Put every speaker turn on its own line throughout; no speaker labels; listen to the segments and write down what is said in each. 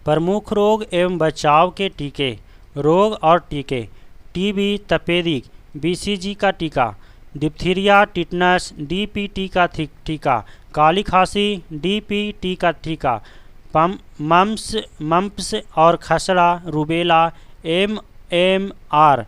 प्रमुख रोग एवं बचाव के टीके। रोग और टीके। टीबी, तपेदिक, बीसीजी का टीका। डिप्थीरिया, टिटनस, डीपीटी का टीका। काली खांसी, डीपीटी का टीका। मम्प्स और खसरा, रूबेला, एमएमआर।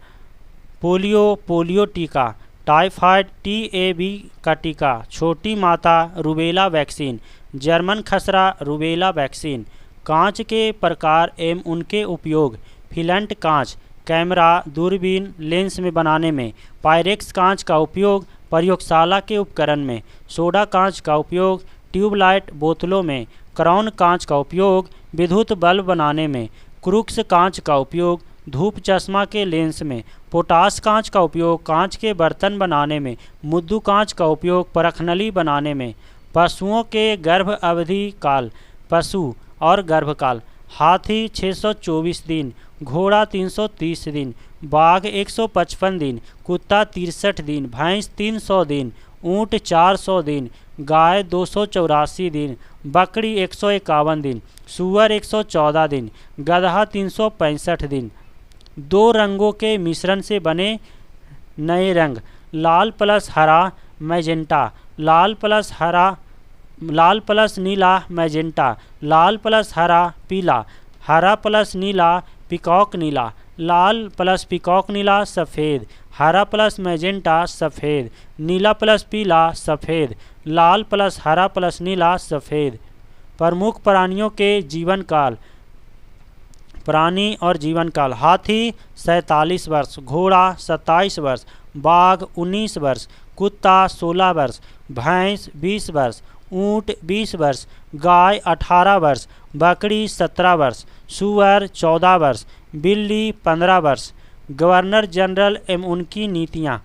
पोलियो टीका। टाइफाइड, टीएबी का टीका। छोटी माता रूबेला वैक्सीन। जर्मन खसरा रूबेला वैक्सीन। कांच के प्रकार एवं उनके उपयोग। फिलेंट कांच, कैमरा, दूरबीन, लेंस में बनाने में। पायरेक्स कांच का उपयोग प्रयोगशाला के उपकरण में। सोडा कांच का उपयोग ट्यूबलाइट बोतलों में। क्राउन कांच का उपयोग विद्युत बल्ब बनाने में। क्रूक्स कांच का उपयोग धूप चश्मा के लेंस में। पोटास कांच का उपयोग कांच के बर्तन बनाने में। मुद्दू कांच का उपयोग परखनली बनाने में। पशुओं के गर्भ अवधि काल। पशु और गर्भकाल। हाथी 624 दिन, घोड़ा 330 दिन, बाघ 155 दिन, कुत्ता 63 दिन, भैंस 300 दिन, ऊँट 400 दिन, गाय 284 दिन, बकरी 151 दिन, सूअर 114 दिन, गधा 365 दिन। दो रंगों के मिश्रण से बने नए रंग। लाल प्लस हरा मैजेंटा, लाल प्लस नीला मैजेंटा, लाल प्लस हरा पीला, हरा प्लस नीला पिकॉक नीला, लाल प्लस पिकॉक नीला सफ़ेद, हरा प्लस मैजेंटा सफ़ेद, नीला प्लस पीला सफ़ेद, लाल प्लस हरा प्लस नीला सफ़ेद। प्रमुख प्राणियों के जीवन काल। प्राणी और जीवन काल। हाथी 47 वर्ष, घोड़ा 27 वर्ष, बाघ 19 वर्ष, कुत्ता 16 वर्ष, भैंस 20 वर्ष, ऊँट 20 वर्ष, गाय 18 वर्ष, बकरी 17 वर्ष, सूअर 14 वर्ष, बिल्ली 15 वर्ष। गवर्नर जनरल एवं उनकी नीतियाँ।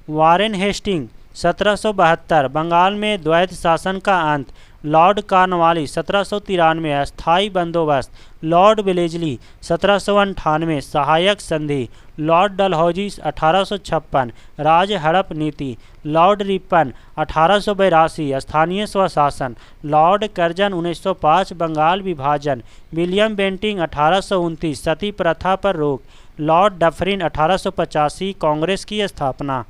वारेन हेस्टिंग 1772, बंगाल में द्वैत शासन का अंत। लॉर्ड कॉर्नवालिस 1793, अस्थायी बंदोबस्त। लॉर्ड वेलेस्ली 1798, सहायक संधि। लॉर्ड डलहौजी 1856, राज हड़प नीति। लॉर्ड रिपन 1882, स्थानीय स्वशासन। लॉर्ड कर्जन 1905, बंगाल विभाजन। विलियम बेंटिंग 1829, सती प्रथा पर रोक। लॉर्ड डफरिन 1885, कांग्रेस की स्थापना।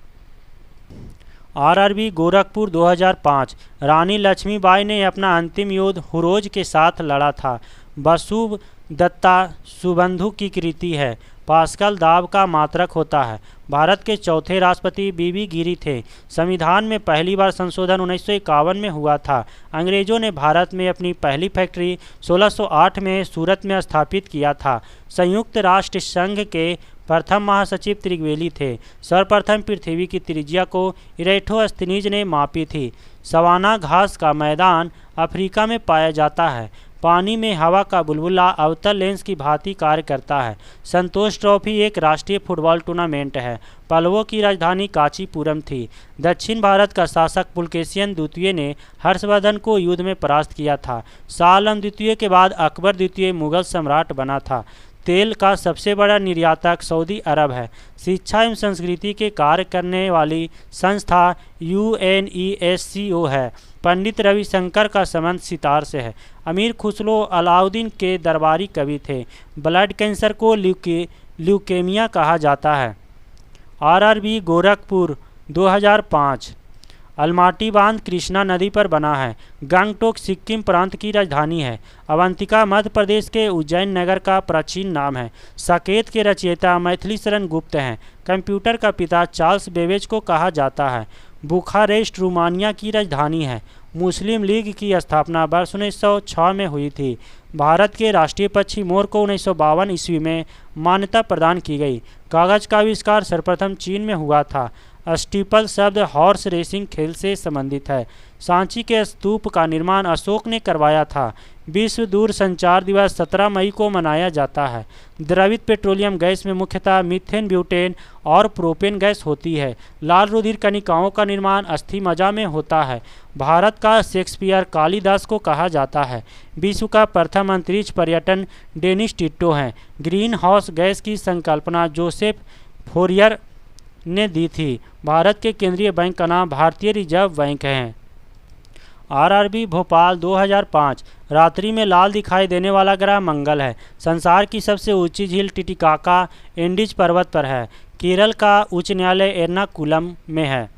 आरआरबी गोरखपुर 2005। रानी लक्ष्मीबाई ने अपना अंतिम युद्ध हुरोज के साथ लड़ा था। बसु दत्ता सुबंधु की कृति है। पास्कल दाब का मात्रक होता है। भारत के चौथे राष्ट्रपति बीबी गिरी थे। संविधान में पहली बार संशोधन 1951 में हुआ था। अंग्रेजों ने भारत में अपनी पहली फैक्ट्री 1608 में सूरत में स्थापित किया था। संयुक्त राष्ट्र संघ के प्रथम महासचिव त्रिवेली थे। सर्वप्रथम पृथ्वी की त्रिज्या को इरेटोस्थनीज ने मापी थी। सवाना घास का मैदान अफ्रीका में पाया जाता है। पानी में हवा का बुलबुला अवतल लेंस की भांति कार्य करता है। संतोष ट्रॉफी एक राष्ट्रीय फुटबॉल टूर्नामेंट है। पल्लवों की राजधानी कांचीपुरम थी। दक्षिण भारत का शासक पुलकेशिन द्वितीय ने हर्षवर्धन को युद्ध में परास्त किया था। शाह आलम द्वितीय के बाद अकबर द्वितीय मुगल सम्राट बना था। तेल का सबसे बड़ा निर्यातक सऊदी अरब है। शिक्षा एवं संस्कृति के कार्य करने वाली संस्था UNESCO है। पंडित रविशंकर का संबंध सितार से है। अमीर खुसरो अलाउद्दीन के दरबारी कवि थे। ब्लड कैंसर को ल्यूकेमिया कहा जाता है। आरआरबी गोरखपुर 2005। अलमाटी बांध कृष्णा नदी पर बना है। गंगटोक सिक्किम प्रांत की राजधानी है। अवंतिका मध्य प्रदेश के उज्जैन नगर का प्राचीन नाम है। साकेत के रचयिता मैथिली शरण गुप्त हैं। कंप्यूटर का पिता चार्ल्स बेबेज को कहा जाता है। बुखारेस्ट रोमानिया की राजधानी है। मुस्लिम लीग की स्थापना वर्ष 1906 में हुई थी। भारत के राष्ट्रीय पक्षी मोर को 1952 ईस्वी में मान्यता प्रदान की गई। कागज़ का आविष्कार सर्वप्रथम चीन में हुआ था। स्टीपल शब्द हॉर्स रेसिंग खेल से संबंधित है। सांची के स्तूप का निर्माण अशोक ने करवाया था। विश्व दूरसंचार दिवस 17 मई को मनाया जाता है। द्रवित पेट्रोलियम गैस में मुख्यतः मीथेन, ब्यूटेन और प्रोपेन गैस होती है। लाल रुधिर कणिकाओं का निर्माण अस्थि मज्जा में होता है। भारत का शेक्सपियर कालिदास को कहा जाता है। विश्व का प्रथम अंतरिक्ष पर्यटन डेनिस टिट्टो हैं। ग्रीन हाउस गैस की संकल्पना जोसेफ फोरियर ने दी थी। भारत के केंद्रीय बैंक का नाम भारतीय रिजर्व बैंक है। आरआरबी भोपाल 2005। रात्रि में लाल दिखाई देने वाला ग्रह मंगल है। संसार की सबसे ऊंची झील टिटिकाका एंडीज पर्वत पर है। केरल का उच्च न्यायालय एर्नाकुलम में है।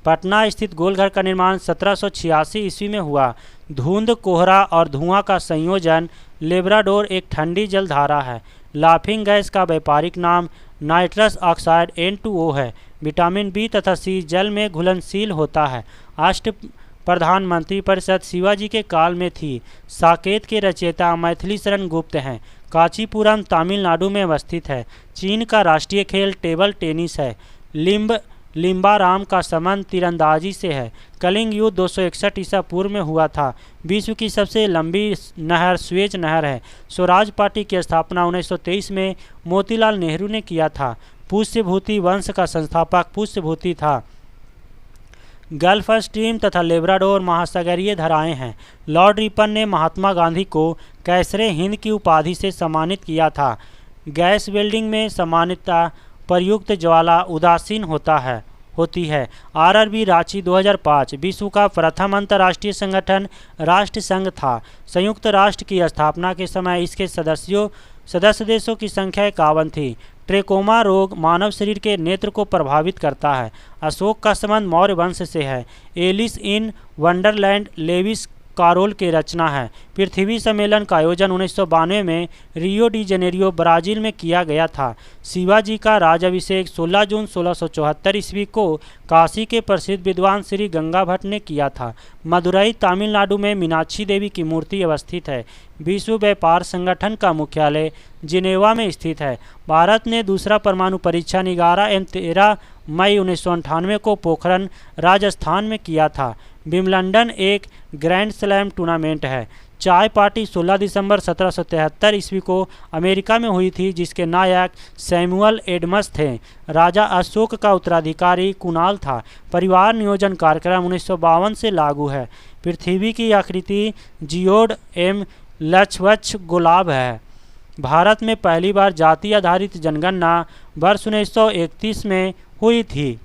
पटना स्थित गोलघर का निर्माण 1786 ईस्वी में हुआ। धुंध, कोहरा और धुआं का संयोजन लेब्राडोर एक ठंडी जलधारा है। लाफिंग गैस का व्यापारिक नाम नाइट्रस ऑक्साइड N2O है। विटामिन बी तथा सी जल में घुलनशील होता है। अष्ट प्रधानमंत्री परिषद शिवाजी के काल में थी। साकेत के रचयिता मैथिली शरण गुप्त हैं। कांचीपुरम तमिलनाडु में अवस्थित है। चीन का राष्ट्रीय खेल टेबल टेनिस है। लिम्बाराम का संबंध तीरंदाजी से है। कलिंग युद्ध 261 ईसा पूर्व में हुआ था। विश्व की सबसे लंबी नहर स्वेज नहर है। स्वराज पार्टी की स्थापना 1923 में मोतीलाल नेहरू ने किया था। पुष्यभूति वंश का संस्थापक पुष्यभूति था। गल्फ स्ट्रीम तथा लेब्राडोर महासागरीय धाराएं हैं। लॉर्ड रिपन ने महात्मा गांधी को कैसरे हिंद की उपाधि से सम्मानित किया था। गैस वेल्डिंग में सामान्यतः प्रयुक्त ज्वाला उदासीन होती है। आरआरबी रांची 2005 विश्व का प्रथम अंतर्राष्ट्रीय संगठन राष्ट्र संघ था। संयुक्त राष्ट्र की स्थापना के समय इसके सदस्य देशों की संख्या 51 थी। ट्रेकोमा रोग मानव शरीर के नेत्र को प्रभावित करता है। अशोक का संबंध मौर्य वंश से है। Alice in Wonderland Lewis Carroll की रचना है। पृथ्वी सम्मेलन का आयोजन 1992 में रियो डी जेनेरियो ब्राजील में किया गया था। शिवाजी का राजाभिषेक 16 जून 1674 ईस्वी को काशी के प्रसिद्ध विद्वान श्री गंगा भट्ट ने किया था। मदुरई तमिलनाडु में मीनाक्षी देवी की मूर्ति अवस्थित है। विश्व व्यापार संगठन का मुख्यालय जिनेवा में स्थित है। भारत ने दूसरा परमाणु परीक्षण 11 एवं 13 मई 1998 को पोखरण राजस्थान में किया था। विम्बलडन एक ग्रैंड स्लैम टूर्नामेंट है। चाय पार्टी 16 दिसंबर 1773 ईस्वी को अमेरिका में हुई थी, जिसके नायक सैमुअल एडम्स थे। राजा अशोक का उत्तराधिकारी कुणाल था। परिवार नियोजन कार्यक्रम 1952 से लागू है। पृथ्वी की आकृति जियोड एवं लक्षवक्ष गोलाभ है। भारत में पहली बार जाति आधारित जनगणना वर्ष 1931 में हुई थी।